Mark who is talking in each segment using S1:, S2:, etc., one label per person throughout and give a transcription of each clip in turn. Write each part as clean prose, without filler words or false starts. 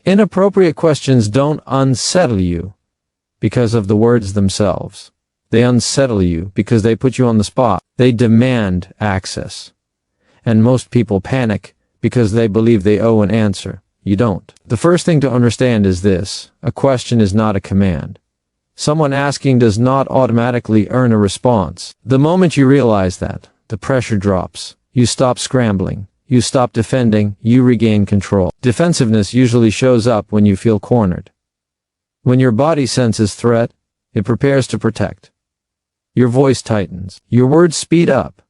S1: Inappropriate questions don't unsettle you because of the words themselves. They unsettle you because they put you on the spot. They demand access. And most people panic because they believe they owe an answer. You don't. The first thing to understand is this: a question is not a command. Someone asking does not automatically earn a response. The moment you realize that, the pressure drops. You stop scrambling. You stop defending. You regain control. Defensiveness usually shows up when you feel cornered. When your body senses threat, it prepares to protect. Your voice tightens. Your words speed up.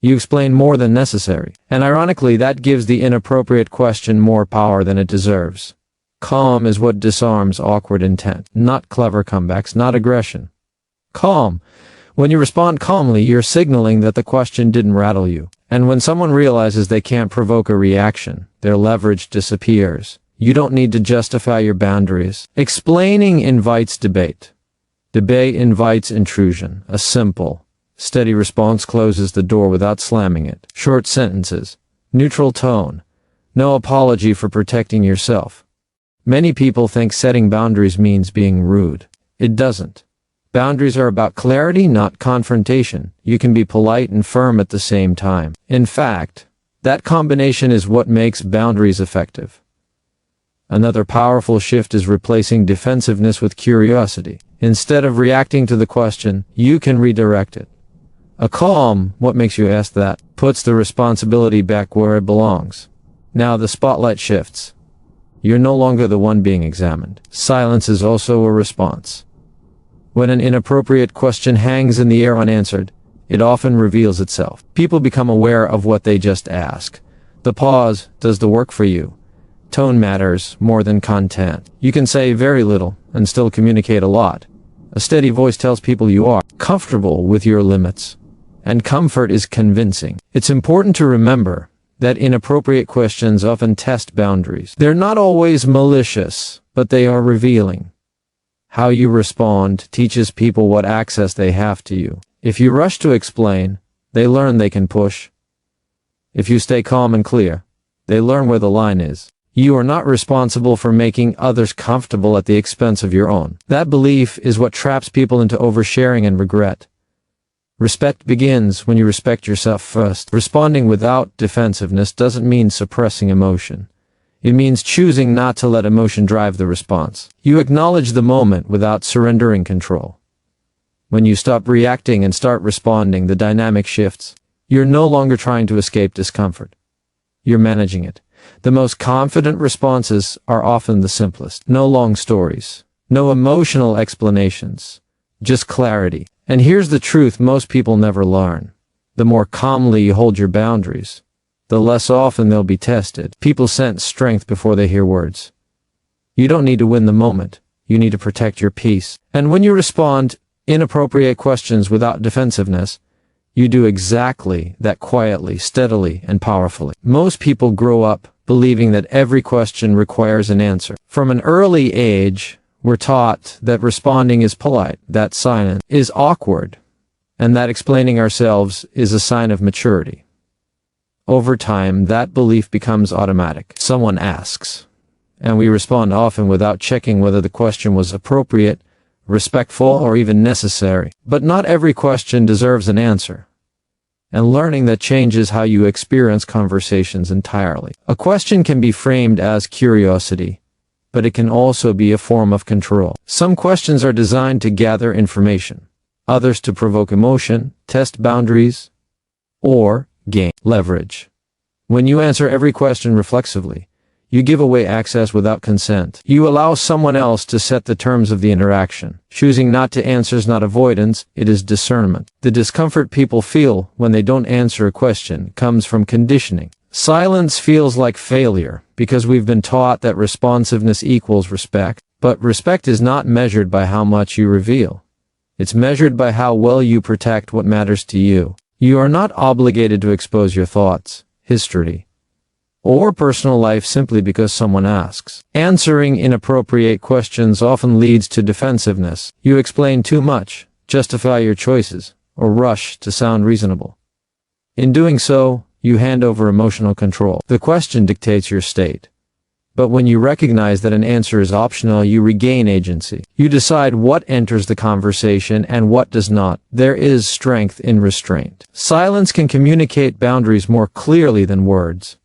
S1: You explain more than necessary. And ironically, that gives the inappropriate question more power than it deserves. Calm is what disarms awkward intent, not clever comebacks, not aggression. Calm. When you respond calmly, you're signaling that the question didn't rattle you. And when someone realizes they can't provoke a reaction, their leverage disappears. You don't need to justify your boundaries. Explaining invites debate. Debate invites intrusion. A simple, steady response closes the door without slamming it. Short sentences. Neutral tone. No apology for protecting yourself. Many people think setting boundaries means being rude. It doesn't. Boundaries are about clarity, not confrontation. You can be polite and firm at the same time. In fact, that combination is what makes boundaries effective. Another powerful shift is replacing defensiveness with curiosity. Instead of reacting to the question, you can redirect it. A calm, "What makes you ask that?" puts the responsibility back where it belongs. Now the spotlight shifts. You're no longer the one being examined. Silence is also a response. When an inappropriate question hangs in the air unanswered, it often reveals itself. People become aware of what they just asked. The pause does the work for you. Tone matters more than content. You can say very little and still communicate a lot. A steady voice tells people you are comfortable with your limits. And comfort is convincing. It's important to remember that inappropriate questions often test boundaries. They're not always malicious, but they are revealing. How you respond teaches people what access they have to you. If you rush to explain, they learn they can push. If you stay calm and clear, they learn where the line is. You are not responsible for making others comfortable at the expense of your own. That belief is what traps people into oversharing and regret. Respect begins when you respect yourself first. Responding without defensiveness doesn't mean suppressing emotion. It means choosing not to let emotion drive the response. You acknowledge the moment without surrendering control. When you stop reacting and start responding, the dynamic shifts. You're no longer trying to escape discomfort. You're managing it. The most confident responses are often the simplest. No long stories. No emotional explanations. Just clarity. And here's the truth most people never learn. The more calmly you hold your boundaries, the less often they'll be tested. People sense strength before they hear words. You don't need to win the moment. You need to protect your peace. And when you respond inappropriate questions without defensiveness, you do exactly that quietly, steadily, and powerfully. Most people grow up believing that every question requires an answer. From an early age, we're taught that responding is polite, that silence is awkward, and that explaining ourselves is a sign of maturity. Over time, that belief becomes automatic. Someone asks, and we respond often without checking whether the question was appropriate, respectful, or even necessary. But not every question deserves an answer. And learning that changes how you experience conversations entirely. A question can be framed as curiosity, but it can also be a form of control. Some questions are designed to gather information, others to provoke emotion, test boundaries, or gain leverage. When you answer every question reflexively, you give away access without consent. You allow someone else to set the terms of the interaction. Choosing not to answer is not avoidance, it is discernment. The discomfort people feel when they don't answer a question comes from conditioning. Silence feels like failure because we've been taught that responsiveness equals respect. But respect is not measured by how much you reveal. It's measured by how well you protect what matters to you. You are not obligated to expose your thoughts, history, or personal life simply because someone asks. Answering inappropriate questions often leads to defensiveness. You explain too much, justify your choices, or rush to sound reasonable. In doing so, you hand over emotional control. The question dictates your state. But when you recognize that an answer is optional, you regain agency. You decide what enters the conversation and what does not. There is strength in restraint. Silence can communicate boundaries more clearly than words.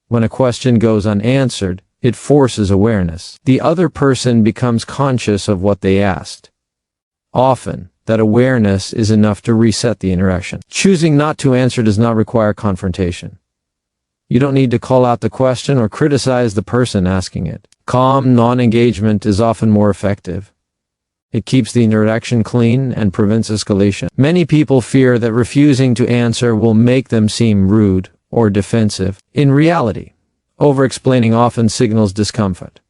S1: When a question goes unanswered, it forces awareness. The other person becomes conscious of what they asked. Often, that awareness is enough to reset the interaction. Choosing not to answer does not require confrontation. You don't need to call out the question or criticize the person asking it. Calm non-engagement is often more effective. It keeps the interaction clean and prevents escalation. Many people fear that refusing to answer will make them seem rude or defensive. In reality, over-explaining often signals discomfort.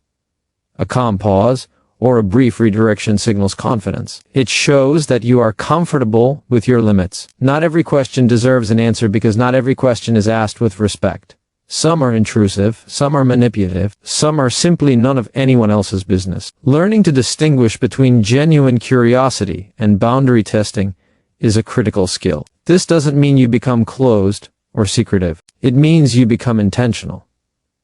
S1: A calm pause or a brief redirection signals confidence. It shows that you are comfortable with your limits. Not every question deserves an answer because not every question is asked with respect. Some are intrusive, some are manipulative, some are simply none of anyone else's business. Learning to distinguish between genuine curiosity and boundary testing is a critical skill. This doesn't mean you become closed or secretive. It means you become intentional.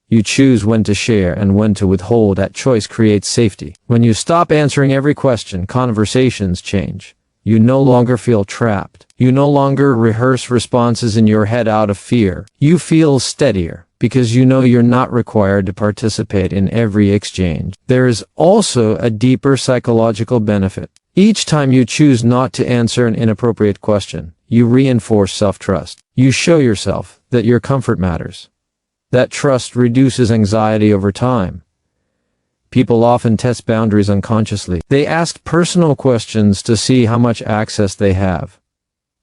S1: You choose when to share and when to withhold. That choice creates safety. When you stop answering every question, conversations change. You no longer feel trapped. You no longer rehearse responses in your head out of fear. You feel steadier because you know you're not required to participate in every exchange. There is also a deeper psychological benefit. Each time you choose not to answer an inappropriate question, you reinforce self-trust. You show yourself that your comfort matters. That trust reduces anxiety over time. People often test boundaries unconsciously. They ask personal questions to see how much access they have.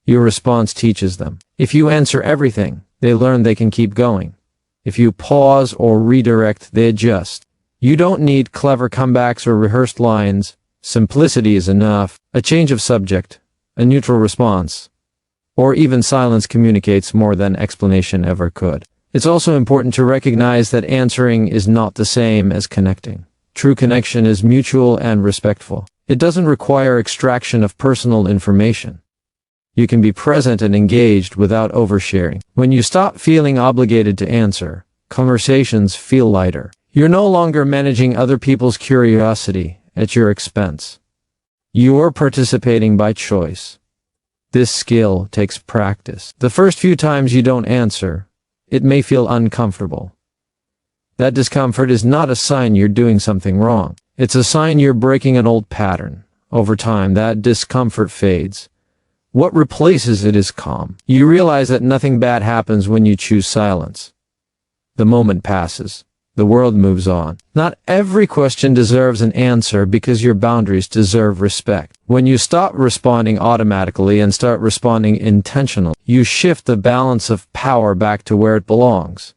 S1: Your response teaches them. If you answer everything, they learn they can keep going. If you pause or redirect, they adjust. You don't need clever comebacks or rehearsed lines. Simplicity is enough. A change of subject, a neutral response, or even silence communicates more than explanation ever could. It's also important to recognize that answering is not the same as connecting. True connection is mutual and respectful. It doesn't require extraction of personal information. You can be present and engaged without oversharing. When you stop feeling obligated to answer, conversations feel lighter. You're no longer managing other people's curiosity at your expense. You're participating by choice. This skill takes practice. The first few times you don't answer, it may feel uncomfortable. That discomfort is not a sign you're doing something wrong. It's a sign you're breaking an old pattern. Over time, that discomfort fades. What replaces it is calm. You realize that nothing bad happens when you choose silence. The moment passes. The world moves on. Not every question deserves an answer because your boundaries deserve respect. When you stop responding automatically and start responding intentionally, you shift the balance of power back to where it belongs.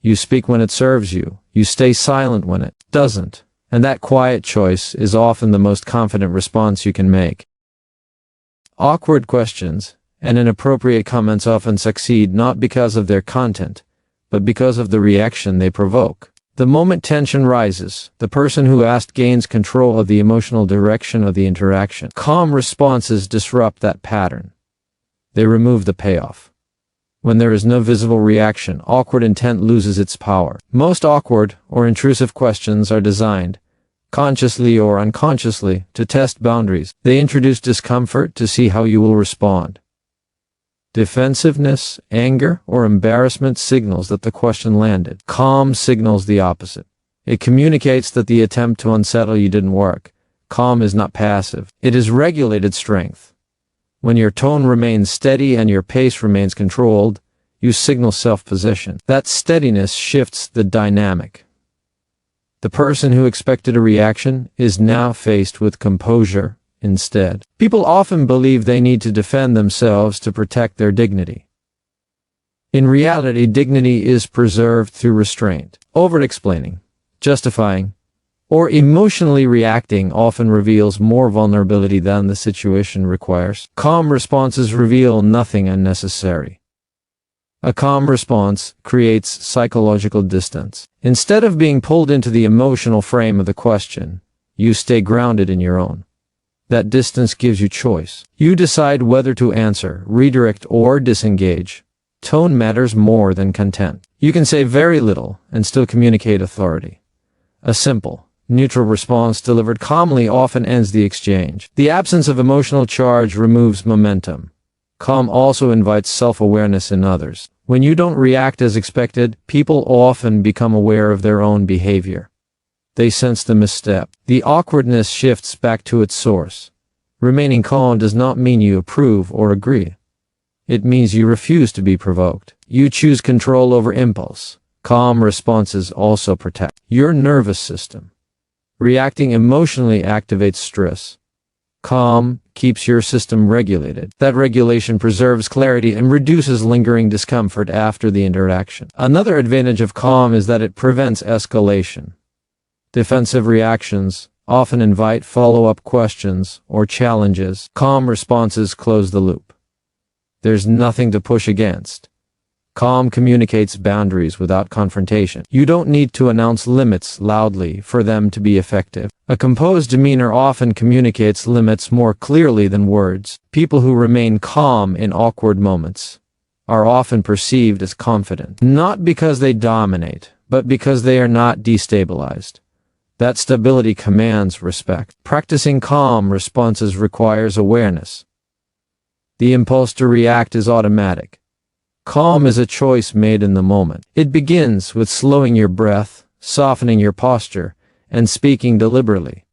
S1: You speak when it serves you. You stay silent when it doesn't. And that quiet choice is often the most confident response you can make. Awkward questions and inappropriate comments often succeed not because of their content, but because of the reaction they provoke. The moment tension rises, the person who asked gains control of the emotional direction of the interaction. Calm responses disrupt that pattern. They remove the payoff. When there is no visible reaction, awkward intent loses its power. Most awkward or intrusive questions are designed, consciously or unconsciously, to test boundaries. They introduce discomfort to see how you will respond. Defensiveness, anger, or embarrassment signals that the question landed. Calm signals the opposite. It communicates that the attempt to unsettle you didn't work. Calm is not passive. It is regulated strength. When your tone remains steady and your pace remains controlled, you signal self-possession. That steadiness shifts the dynamic. The person who expected a reaction is now faced with composure instead. People often believe they need to defend themselves to protect their dignity. In reality, dignity is preserved through restraint. Over-explaining, justifying, or emotionally reacting often reveals more vulnerability than the situation requires. Calm responses reveal nothing unnecessary. A calm response creates psychological distance. Instead of being pulled into the emotional frame of the question, you stay grounded in your own. That distance gives you choice. You decide whether to answer, redirect, or disengage. Tone matters more than content. You can say very little and still communicate authority. A simple, neutral response delivered calmly often ends the exchange. The absence of emotional charge removes momentum. Calm also invites self-awareness in others. When you don't react as expected, people often become aware of their own behavior. They sense the misstep. The awkwardness shifts back to its source. Remaining calm does not mean you approve or agree. It means you refuse to be provoked. You choose control over impulse. Calm responses also protect your nervous system. Reacting emotionally activates stress. Calm keeps your system regulated. That regulation preserves clarity and reduces lingering discomfort after the interaction. Another advantage of calm is that it prevents escalation. Defensive reactions often invite follow-up questions or challenges. Calm responses close the loop. There's nothing to push against. Calm communicates boundaries without confrontation. You don't need to announce limits loudly for them to be effective. A composed demeanor often communicates limits more clearly than words. People who remain calm in awkward moments are often perceived as confident, not because they dominate, but because they are not destabilized. That stability commands respect. Practicing calm responses requires awareness. The impulse to react is automatic. Calm is a choice made in the moment. It begins with slowing your breath, softening your posture, and speaking deliberately.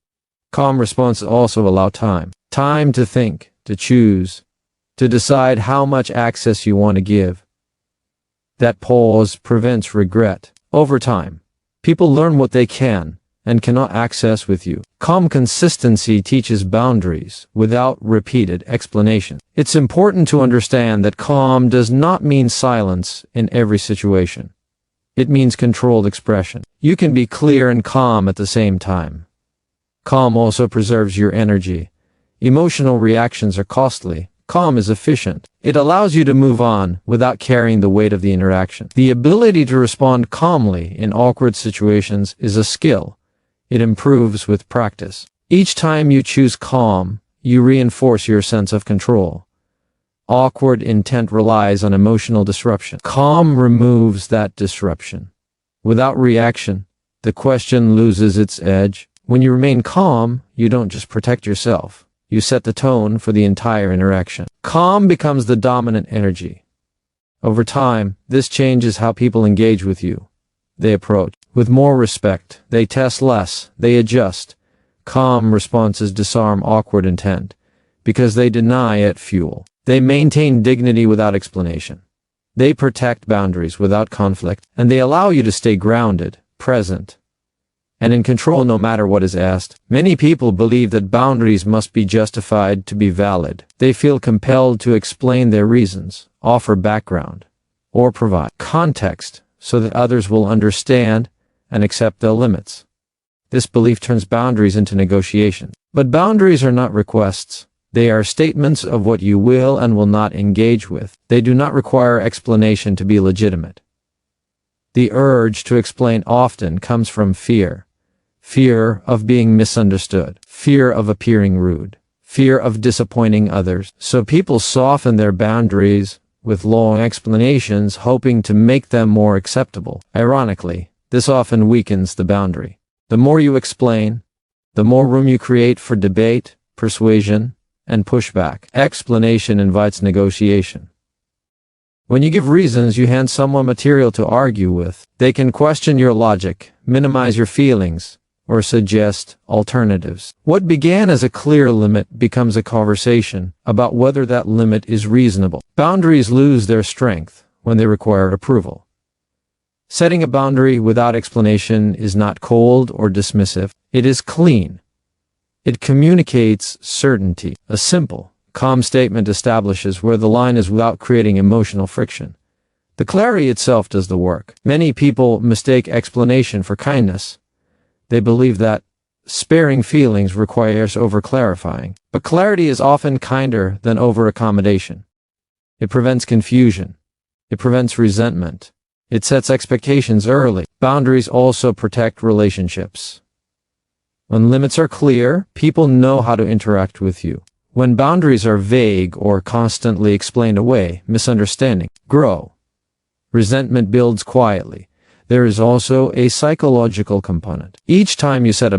S1: Calm responses also allow time. Time to think, to choose, to decide how much access you want to give. That pause prevents regret. Over time, people learn what they can and cannot access with you. Calm consistency teaches boundaries without repeated explanation. It's important to understand that calm does not mean silence in every situation. It means controlled expression. You can be clear and calm at the same time. Calm also preserves your energy. Emotional reactions are costly. Calm is efficient. It allows you to move on without carrying the weight of the interaction. The ability to respond calmly in awkward situations is a skill. It improves with practice. Each time you choose calm, you reinforce your sense of control. Awkward intent relies on emotional disruption. Calm removes that disruption. Without reaction, the question loses its edge. When you remain calm, you don't just protect yourself. You set the tone for the entire interaction. Calm becomes the dominant energy. Over time, this changes how people engage with you. They approach with more respect. They test less. They adjust. Calm responses disarm awkward intent because they deny it fuel. They maintain dignity without explanation. They protect boundaries without conflict, and they allow you to stay grounded, present, and in control no matter what is asked. Many people believe that boundaries must be justified to be valid. They feel compelled to explain their reasons, offer background, or provide context so that others will understand and accept their limits. This belief turns boundaries into negotiations. But boundaries are not requests. They are statements of what you will and will not engage with. They do not require explanation to be legitimate. The urge to explain often comes from fear. Fear of being misunderstood. Fear of appearing rude. Fear of disappointing others. So people soften their boundaries with long explanations, hoping to make them more acceptable. Ironically, this often weakens the boundary. The more you explain, the more room you create for debate, persuasion, and pushback. Explanation invites negotiation. When you give reasons, you hand someone material to argue with. They can question your logic, minimize your feelings, or suggest alternatives. What began as a clear limit becomes a conversation about whether that limit is reasonable. Boundaries lose their strength when they require approval. Setting a boundary without explanation is not cold or dismissive. It is clean. It communicates certainty. A simple, calm statement establishes where the line is without creating emotional friction. The clarity itself does the work. Many people mistake explanation for kindness. They believe that sparing feelings requires over-clarifying. But clarity is often kinder than over-accommodation. It prevents confusion. It prevents resentment. It sets expectations early. Boundaries also protect relationships. When limits are clear, people know how to interact with you. When boundaries are vague or constantly explained away, misunderstandings grow. Resentment builds quietly. There is also a psychological component. Each time you set a